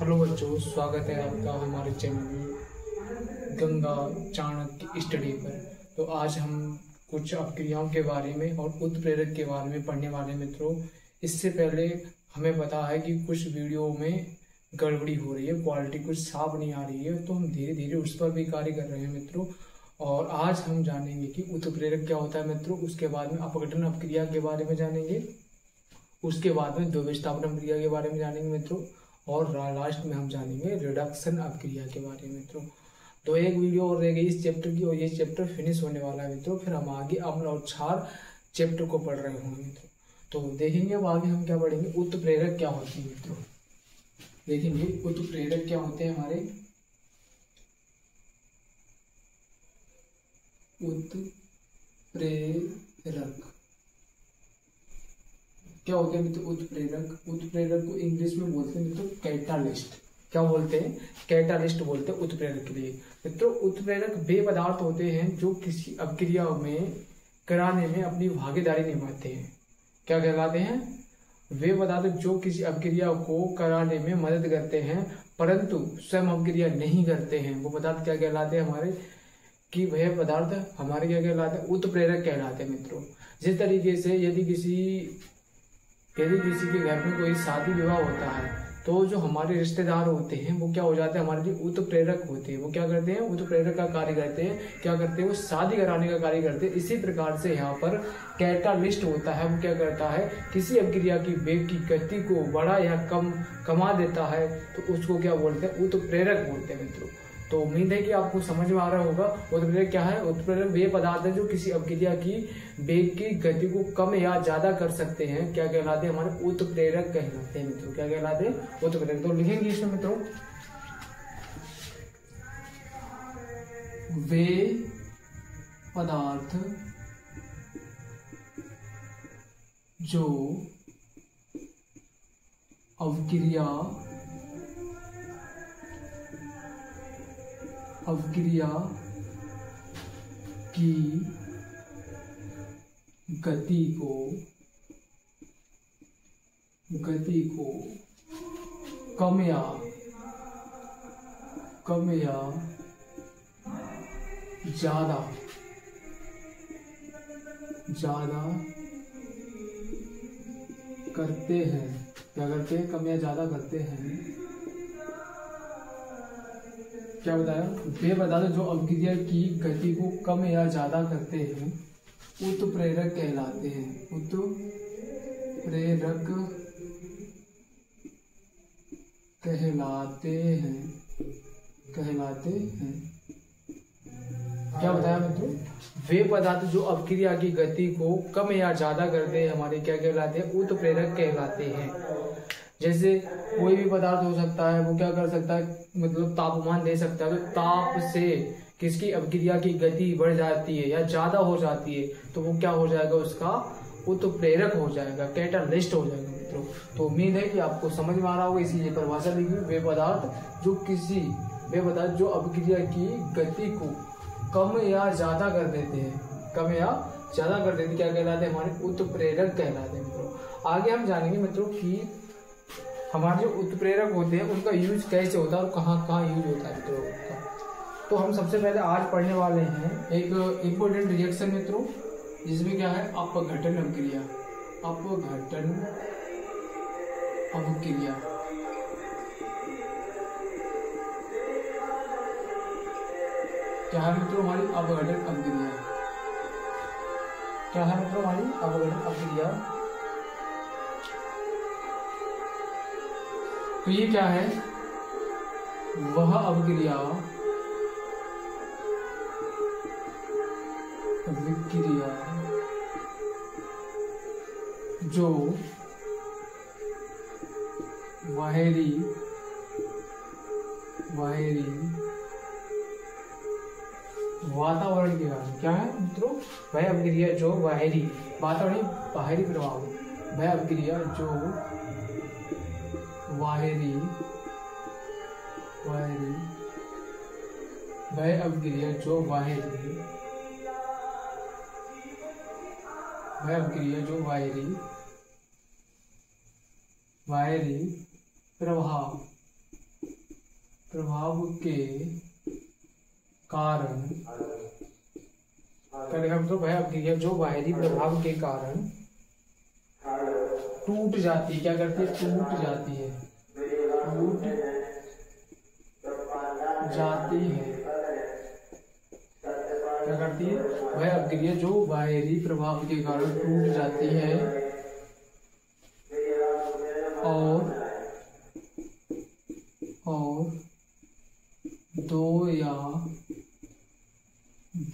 Hello बच्चों, स्वागत है आपका हमारे चैनल गंगा चाणक्य स्टडी पर। तो आज हम कुछ अपक्रियाओं के बारे में और उत्प्रेरक के बारे में पढ़ने वाले मित्रों। इससे पहले हमें पता है कि कुछ वीडियो में गड़बड़ी हो रही है, क्वालिटी कुछ साफ नहीं आ रही है, तो हम धीरे धीरे उस पर भी कार्य कर रहे हैं मित्रों। और आज हम जानेंगे कि उत्प्रेरक क्या होता है मित्रों। उसके बाद में अपघटन अपक्रिया के बारे में जानेंगे, उसके बाद में द्विविस्थापन अपक्रिया के बारे में जानेंगे मित्रों, और लास्ट में हम जानेंगे रिडक्शन अपक्रिया के बारे में मित्रों। तो एक वीडियो और रह गई इस चैप्टर की, और ये चैप्टर फिनिश होने वाला है मित्रों। फिर हम आगे अम्ल और क्षार चैप्टर को पढ़ रहे होंगे मित्रों। तो देखेंगे अब आगे हम क्या पढ़ेंगे, उत्प्रेरक क्या होती है मित्रों। देखेंगे उत्प्रेरक क्या होते हैं हमारे। उत्प्रेरक क्या होते हैं मित्रों। उत्प्रेरक को इंग्लिश में बोलते हैं मित्रों कैटालिस्ट। क्या बोलते हैं, कैटालिस्ट बोलते हैं उत्प्रेरक के लिए मित्रों। उत्प्रेरक वे पदार्थ होते हैं जो किसी अपक्रिया में कराने में अपनी भागीदारी निभाते हैं। क्या कहलाते हैं, वे पदार्थ जो किसी अपक्रिया को कराने में मदद करते हैं परंतु स्वयं अपक्रिया नहीं करते हैं। वो पदार्थ क्या कहलाते हैं हमारे, कि वह पदार्थ हमारे क्या कहलाते हैं, उत्प्रेरक कहलाते हैं मित्रों। जिस तरीके से यदि किसी के घर में कोई शादी विवाह होता है तो जो हमारे रिश्तेदार होते हैं वो क्या हो जाते हैं, हमारे लिए उत्प्रेरक होते हैं। वो क्या करते हैं, उत्प्रेरक का कार्य करते हैं। क्या करते हैं, वो शादी कराने का कार्य करते हैं। इसी प्रकार से यहाँ पर कैटालिस्ट होता है, वो क्या करता है, किसी अपक्रिया की वेग की गति को बड़ा या कम कमा देता है, तो उसको क्या बोलते हैं, उत्प्रेरक बोलते हैं मित्रों। तो उम्मीद है कि आपको समझ में आ रहा होगा उत्प्रेरक क्या है। उत्प्रेरक वे पदार्थ है जो किसी अपक्रिया की वेग की गति को कम या ज्यादा कर सकते हैं। क्या कहलाते हैं, हमारे उत्प्रेरक कहलाते हैं मित्रों। क्या कहलाते हैं, उत्प्रेरक। तो लिखेंगे इसमें मित्रों, वे पदार्थ जो अपक्रिया की गति को कम या ज्यादा करते हैं। क्या करते हैं, कम या ज्यादा करते हैं। क्या बताया, वे पदार्थ जो अपक्रिया की गति को कम या ज्यादा करते हैं उत्प्रेरक कहलाते हैं। उत्प्रेरक कहलाते हैं। क्या बताया मित्रों, वे पदार्थ जो अपक्रिया की गति को कम या ज्यादा करते हैं हमारे क्या कहलाते हैं, उत्प्रेरक कहलाते हैं। जैसे कोई भी पदार्थ हो सकता है, वो क्या कर सकता है, मतलब तापमान दे सकता है। तो ताप से किसकी अपक्रिया की गति बढ़ जाती है या ज्यादा हो जाती है, तो वो क्या हो जाएगा, उसका उत्प्रेरक हो जाएगा, कैटालिस्ट हो जाएगा मित्रों। तो उम्मीद है कि आपको समझ में आ रहा होगा। इसीलिए परिभाषा लिखी, वे पदार्थ जो अपक्रिया की गति को कम या ज्यादा कर देते हैं, क्या कहलाते हैं, हमारे उत्प्रेरक कहलाते हैं मित्रों। आगे हम जानेंगे मित्रों कि हमारे जो उत्प्रेरक होते हैं उनका यूज कैसे होता है और कहाँ यूज होता है मित्रों। तो हम सबसे पहले आज पढ़ने वाले हैं एक इम्पोर्टेंट रिएक्शन मित्रों, जिसमें क्या है, अपघटन अपक्रिया। क्या है मित्रों, हमारी अपघटन अपक्रिया। तो ये क्या है, वह अपक्रिया जो बाहरी वातावरण के कारण, क्या है मित्रों, वह अपक्रिया जो बाहरी प्रभाव, वह अपक्रिया जो बाहरी बाहरी प्रभाव प्रभाव के कारण क्या लिखा तो वह अभिक्रिया जो बाहरी प्रभाव के कारण टूट जाती है। क्या करती है? टूट जाती है। टूट जाती है। क्या करती है? वह अभिक्रिया जो बाहरी प्रभाव के कारण टूट जाती है और दो या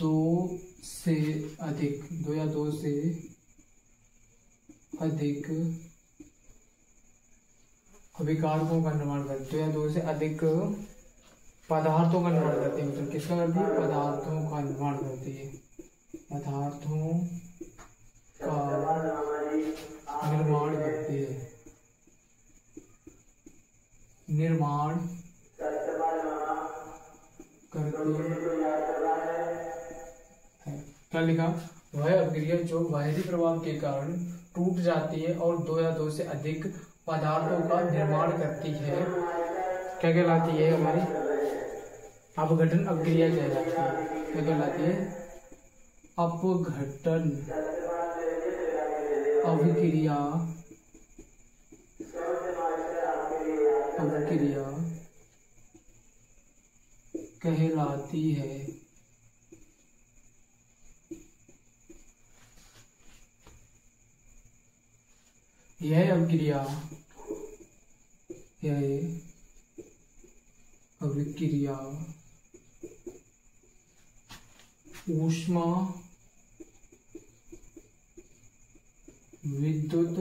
दो से अधिक अभिकारकों का निर्माण करती है, या दो से अधिक पदार्थों का निर्माण करती है। मतलब किसका करती है? पदार्थों का निर्माण करती है। पदार्थों का निर्माण करती है। निर्माण करती है। क्या लिखा? वह अभिक्रिया जो बाहरी प्रभाव के कारण टूट जाती है और दो या दो से अधिक पदार्थों का निर्माण करती है। क्या कहलाती है? हमारी अपघटन अभिक्रिया कहलाती है। क्या कहलाती है? अपघटन अभिक्रिया कहलाती है। यह अभिक्रिया ऊष्मा विद्युत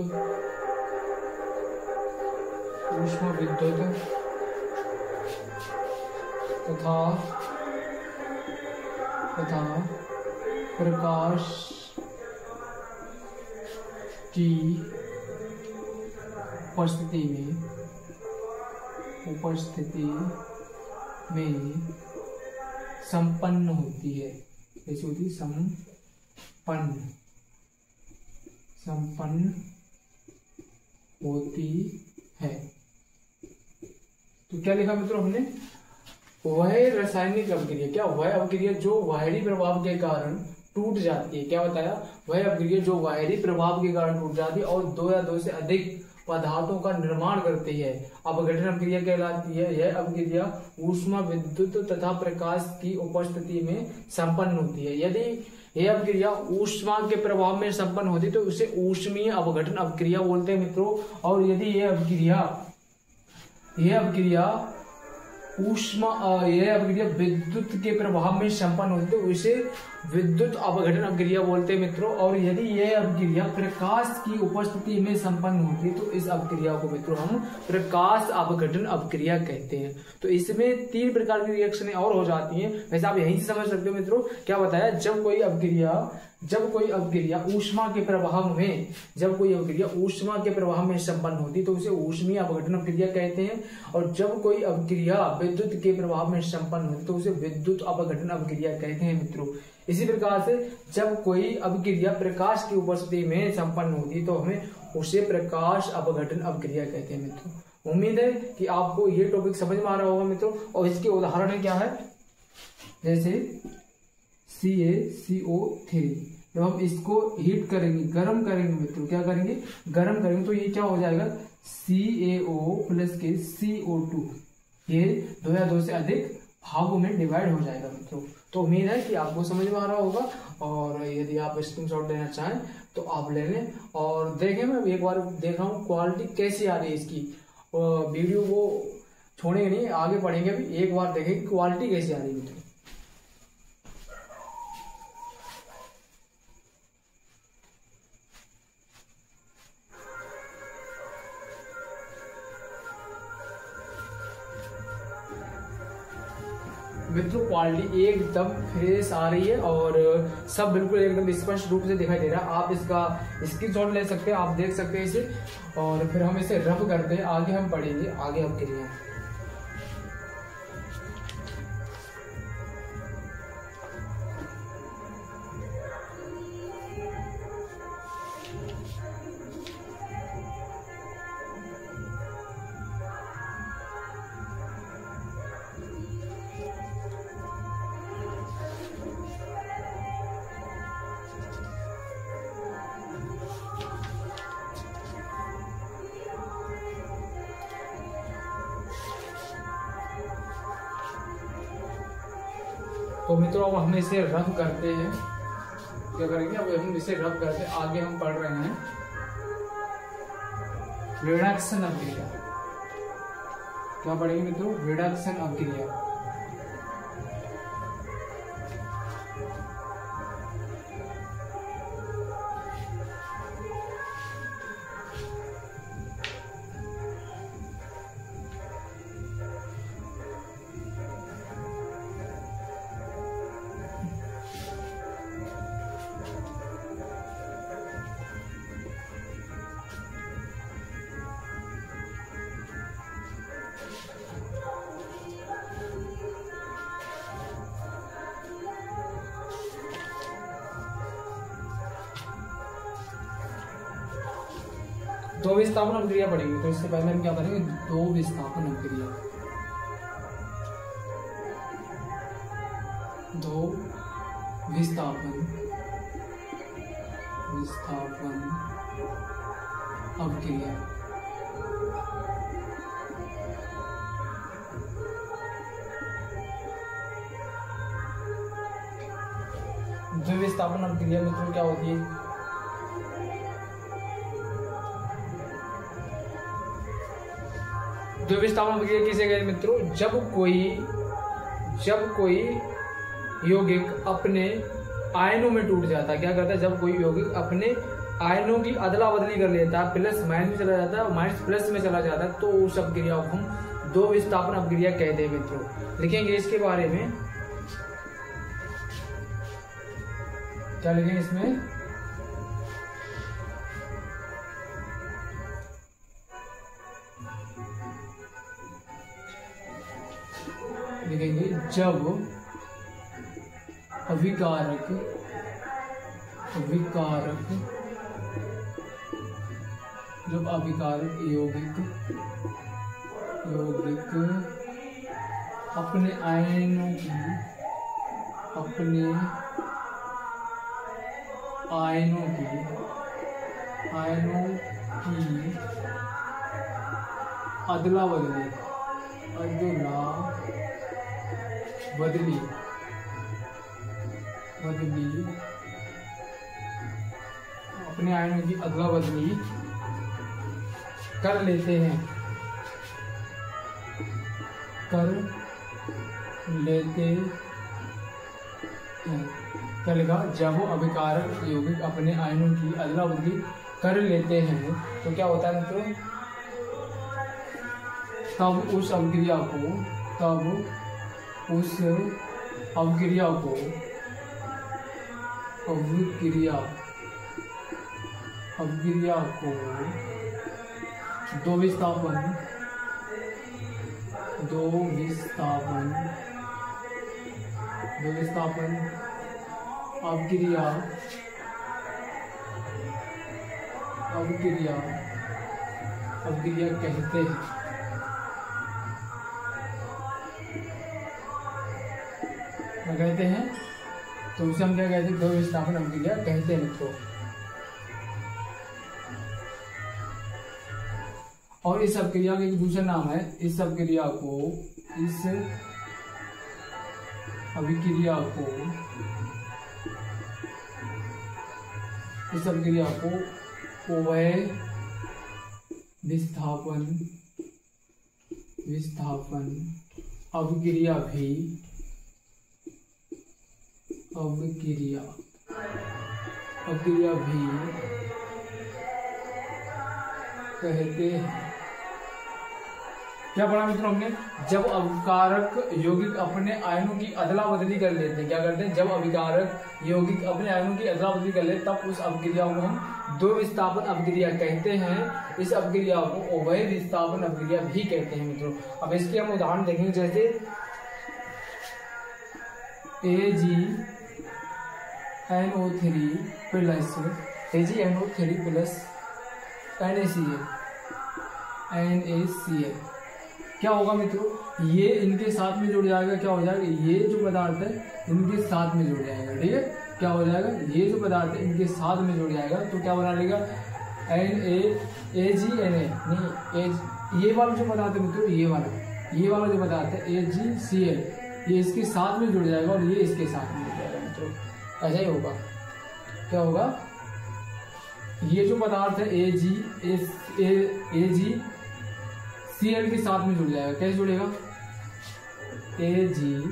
तथा प्रकाश की उपस्थिति में संपन्न होती है। कैसी होती है? संपन्न होती है। तो क्या लिखा मित्रों हमने? वह रासायनिक अभिक्रिया, क्या वह अभिक्रिया जो बाहरी प्रभाव के कारण टूट जाती है। क्या बताया? वह अभिक्रिया जो बाहरी प्रभाव के कारण टूट जाती है और दो या दो से अधिक पदार्थों का निर्माण करती है, अपघटन अभिक्रिया कहलाती है। यह अभिक्रिया ऊष्मा विद्युत तथा प्रकाश की उपस्थिति में संपन्न होती है। यदि यह अभिक्रिया ऊष्मा के प्रभाव में संपन्न होती है तो उसे ऊष्मीय अपघटन अभिक्रिया बोलते हैं मित्रों। और यदि यह अभिक्रिया विद्युत के प्रभाव में संपन्न होती है तो उसे विद्युत अपघटन अभिक्रिया बोलते हैं मित्रों। और यदि यह अभिक्रिया प्रकाश की उपस्थिति में संपन्न होती है तो इस अभिक्रिया को मित्रों हम प्रकाश अपघटन अभिक्रिया कहते हैं। तो इसमें 3 प्रकार की रिएक्शनें और हो जाती हैं। वैसे आप यहीं से समझ सकते हो मित्रों। क्या बताया? जब कोई अभिक्रिया ऊष्मा के प्रभाव में संपन्न होती है तो उसे ऊष्मीय अपघटन अभिक्रिया कहते हैं। और जब कोई अभिक्रिया विद्युत के प्रभाव में संपन्न होती है तो उसे विद्युत अपघटन अभिक्रिया कहते हैं मित्रों। इसी प्रकार से जब कोई अभिक्रिया प्रकाश की उपस्थिति में संपन्न होती है तो हमें उसे प्रकाश अपघटन अभिक्रिया कहते हैं मित्रों। उम्मीद है कि आपको ये टॉपिक समझ में आ रहा होगा मित्रों। और इसके उदाहरण क्या है? जैसे CaCO3, जब हम इसको हीट करेंगे, गर्म करेंगे मित्रों, क्या करेंगे? गर्म करेंगे तो ये क्या हो जाएगा? CaO प्लस के CO2, ये दो या दो से अधिक भागों में डिवाइड हो जाएगा मित्रों। तो उम्मीद है कि आपको समझ में आ रहा होगा। और यदि आप स्क्रीनशॉट लेना चाहें तो आप ले लें और देखें। मैं एक बार देख रहा हूँ क्वालिटी कैसी आ रही है इसकी। वीडियो को छोड़ेंगे नहीं, आगे पढ़ेंगे। अभी एक बार देखें कि क्वालिटी कैसी आ रही है मित्रों। मित्रों क्वालिटी एकदम फ्रेश आ रही है और सब बिल्कुल एकदम स्पष्ट रूप से दिखाई दे रहा है। आप इसका स्क्रीनशॉट ले सकते हैं, आप देख सकते हैं इसे। और फिर हम इसे रफ करते हैं, आगे हम पढ़ेंगे आगे अभिक्रिया। तो मित्रों अब हम इसे रफ करते हैं। क्या करेंगे, अब हम इसे रफ करते हैं। आगे हम पढ़ रहे हैं रिडक्शन अभिक्रिया। क्या पढ़ेंगे मित्रों, रिडक्शन अभिक्रिया। दो विस्थापन अभिक्रिया पढ़ेंगे। तो इससे पहले हम क्या करेंगे, दो विस्थापन अभिक्रिया। दो विस्थापन अभिक्रिया। दो विस्थापन अभिक्रिया मित्रों क्या होती है, दो विस्थापन अभिक्रिया किसे कहते हैं मित्रों, जब कोई यौगिक अपने आयनों में टूट जाता है। क्या करता है, जब कोई यौगिक अपने आयनों की अदला बदली कर लेता है, प्लस माइनस में चला जाता है, माइनस प्लस में चला जाता है, तो उस अभिक्रिया को हम दो विस्थापन अभिक्रिया कहते हैं मित्रों। लिखेंगे इसके बारे में, क्या लिखेंगे इसमें, लिखेंगे जब अभिकारक यौगिक अपने आयनों की अदला बदली अपने आयनों की अदला बदली कर लेते हैं, क्या लिखा, जब अभिकारक यौगिक अपने आयनों की अदला बदली कर लेते हैं तो क्या होता है मित्रों, तब उस अभिक्रिया को दो विस्थापन अभिक्रिया कहते हैं। क्या कहते हैं, तो उसे हम क्या कहते हैं, दो विस्थापन अभिक्रिया कहते हैं मित्रों। और इस अभिक्रिया का एक दूसरा नाम है, इस अभिक्रिया को उभय विस्थापन अभिक्रिया भी कहते हैं। क्या पढ़ा मित्रों हमने, जब अभिकारक यौगिक अपने आयनों की अदला बदली कर लेते हैं, क्या करते हैं, जब अभिकारक यौगिक अपने आयनों की अदला बदली कर लेते तब उस अभिक्रिया को हम दो विस्थापन अभिक्रिया कहते हैं। इस अभिक्रिया को उभय विस्थापन अभिक्रिया भी कहते हैं मित्रों। अब इसके हम उदाहरण देखेंगे, जैसे AgNO3 प्लस NaCl क्या होगा मित्रों, ये इनके साथ में जुड़ जाएगा, क्या हो जाएगा, ये जो पदार्थ है इनके साथ में जुड़ जाएगा, ठीक है, क्या हो जाएगा, ये जो पदार्थ है इनके साथ में जुड़ जाएगा, तो क्या बना लेगा, AgNa नहीं, ये वाला जो पदार्थ है मित्रों, ये वाला जो पदार्थ है AgCl, ये इसके साथ में जुड़ जाएगा और ये इसके साथ में जुड़ जाएगा मित्रों, ऐसा ही होगा। क्या होगा, ये जो पदार्थ है AgCl के साथ में जुड़ जाएगा। कैसे जुड़ेगा, AgCl,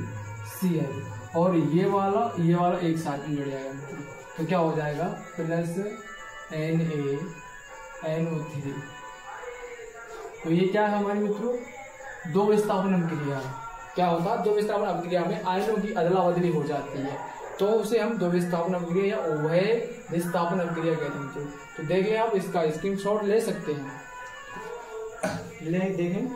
और ये वाला एक साथ में जुड़ जाएगा मित्रों। तो क्या हो जाएगा, प्लस NaNO3। तो ये क्या है हमारे मित्रों, दो विस्थापन अभिक्रिया है। क्या होता है, दो विस्थापन अभिक्रिया में आयनों की अदला बदली हो जाती है, तो उसे हम दो विस्थापन अभिक्रिया या उभय विस्थापन अभिक्रिया कहते हैं मित्रों। तो देखें, आप इसका स्क्रीनशॉट ले सकते हैं, देखें।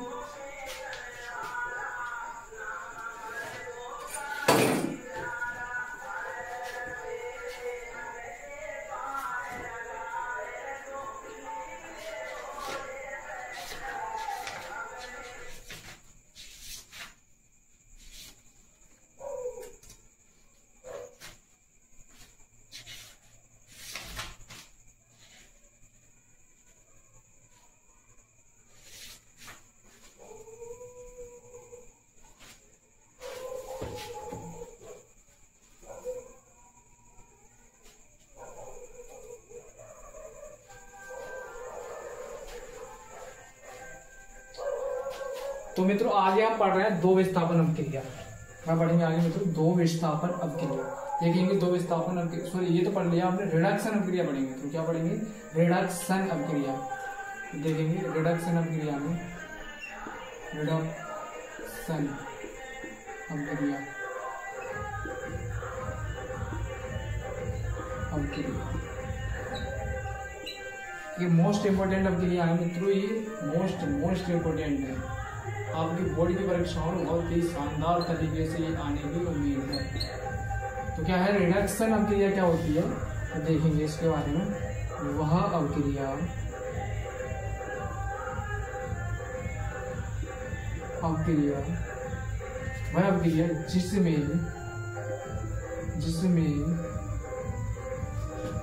तो मित्रों आगे हम पढ़ रहे हैं दो विस्थापन अभिक्रिया। क्या पढ़ेंगे आगे मित्रों, दो विस्थापन अभिक्रिया। देखेंगे दो विस्थापन अभिक्रिया, सॉरी ये तो पढ़ लिया आपने, रिडक्शन अभिक्रिया पढ़ेंगे। तो क्या पढ़ेंगे, रिडक्शन अभिक्रिया। देखेंगे रिडक्शन अभिक्रिया में, रिडक्शन अभिक्रिया ये मोस्ट इंपोर्टेंट अभिक्रिया है मित्रों, ये मोस्ट इंपोर्टेंट है। आपकी बोर्ड की परीक्षाओं में बहुत ही शानदार तरीके से ये आने की उम्मीद है। तो क्या है, रिडक्शन अभिक्रिया क्या होती है, तो देखेंगे इसके बारे में। वह अभिक्रिया जिसमें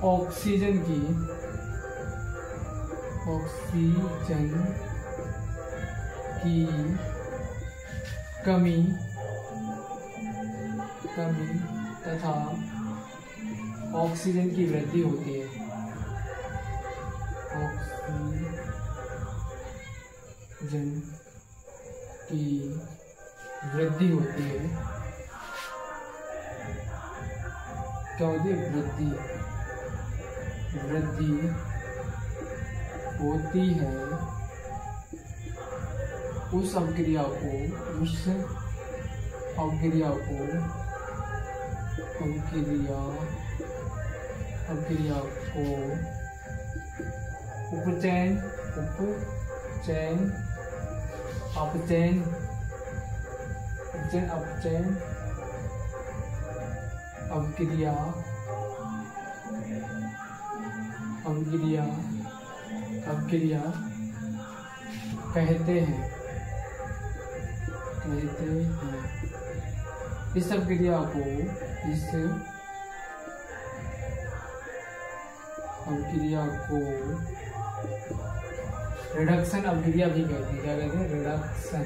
ऑक्सीजन की कमी तथा ऑक्सीजन की वृद्धि होती है। ऑक्सीजन की वृद्धि होती है। क्या होती है, वृद्धि होती है। उस अभिक्रिया को उपचयन अभिक्रिया कहते हैं। इस अभिक्रिया को रिडक्शन अभिक्रिया भी कहते हैं। क्या कहते हैं, रिडक्शन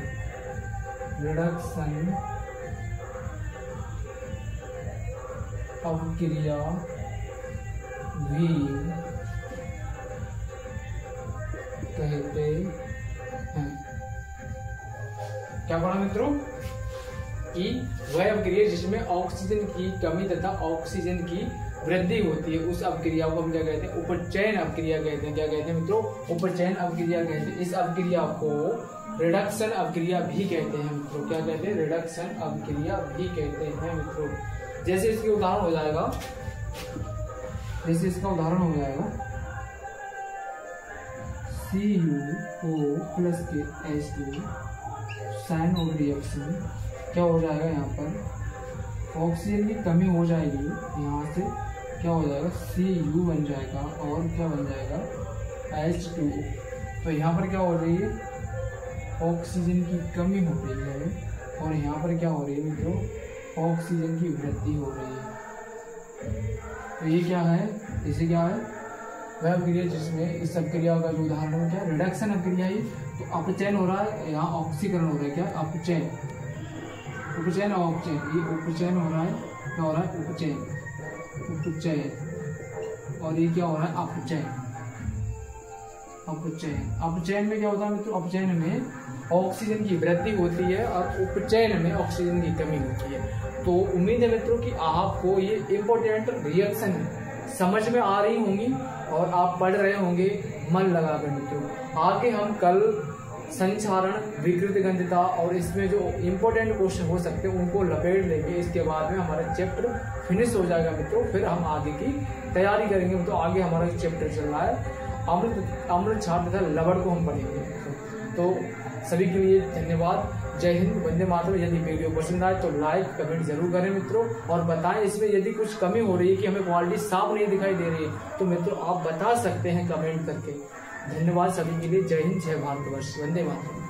अभिक्रिया भी कहते हैं। क्या पढ़ा मित्रों, कि वह अभिक्रिया जिसमें ऑक्सीजन की कमी तथा ऑक्सीजन की वृद्धि होती है, उस अभिक्रिया को हम क्या कहते हैं, उपचयन अभिक्रिया कहते हैं। क्या कहते हैं मित्रों, उपचयन अभिक्रिया कहते हैं। इस अभिक्रिया को रिडक्शन अभिक्रिया भी कहते हैं मित्रों। क्या कहते हैं, रिडक्शन अभिक्रिया भी कहते हैं मित्रों। जैसे इसका उदाहरण हो जाएगा, CuO+ के H2 साइन ऑफ रिएक्शन क्या हो जाएगा, यहाँ पर ऑक्सीजन की कमी हो जाएगी, यहाँ से क्या हो जाएगा, Cu बन जाएगा और क्या बन जाएगा, H2O। तो यहाँ पर क्या हो रही है, ऑक्सीजन की कमी हो रही है और यहाँ पर क्या हो रही है मित्रों, ऑक्सीजन की वृद्धि हो रही है। तो ये क्या है, इसे क्या है, वह अभिक्रिया जिसमें इस अभिक्रिया का जो उदाहरण क्या, रिडक्शन अभिक्रिया ही। तो अपचयन हो रहा है, यहाँ ऑक्सीकरण हो रहा है, क्या अपचयन। उपचयन और अपचयन, ये उपचयन हो रहा है, क्या हो रहा है उपचयन, उपचयन, और ये क्या हो रहा है अपचयन, अपचयन। अपचयन में क्या होता है मित्रों, अपचयन में ऑक्सीजन की वृद्धि होती है और उपचयन में ऑक्सीजन की कमी होती है। तो उम्मीद है मित्रों कि आपको ये इंपॉर्टेंट रिएक्शन समझ में आ रही होंगी और आप पढ़ रहे होंगे मन लगाकर मित्रों। आगे हम कल संचारण, विकृत गंधता और इसमें जो इम्पोर्टेंट क्वेश्चन हो सकते हैं उनको लपेट लेंगे। इसके बाद में हमारा चैप्टर फिनिश हो जाएगा मित्रों, फिर हम आगे की तैयारी करेंगे। तो आगे हमारा चैप्टर चल रहा है अम्ल क्षार तथा लवण को हम पढ़ेंगे। तो सभी के लिए धन्यवाद, जय हिंद, वंदे मातरम। यदि वीडियो पसंद आए तो लाइक कमेंट जरूर करें मित्रों, और बताएं इसमें यदि कुछ कमी हो रही है कि हमें क्वालिटी साफ नहीं दिखाई दे रही है तो मित्रों आप बता सकते हैं कमेंट करके। धन्यवाद सभी के लिए, जय हिंद, जय भारतवर्ष, वंदे मातरम।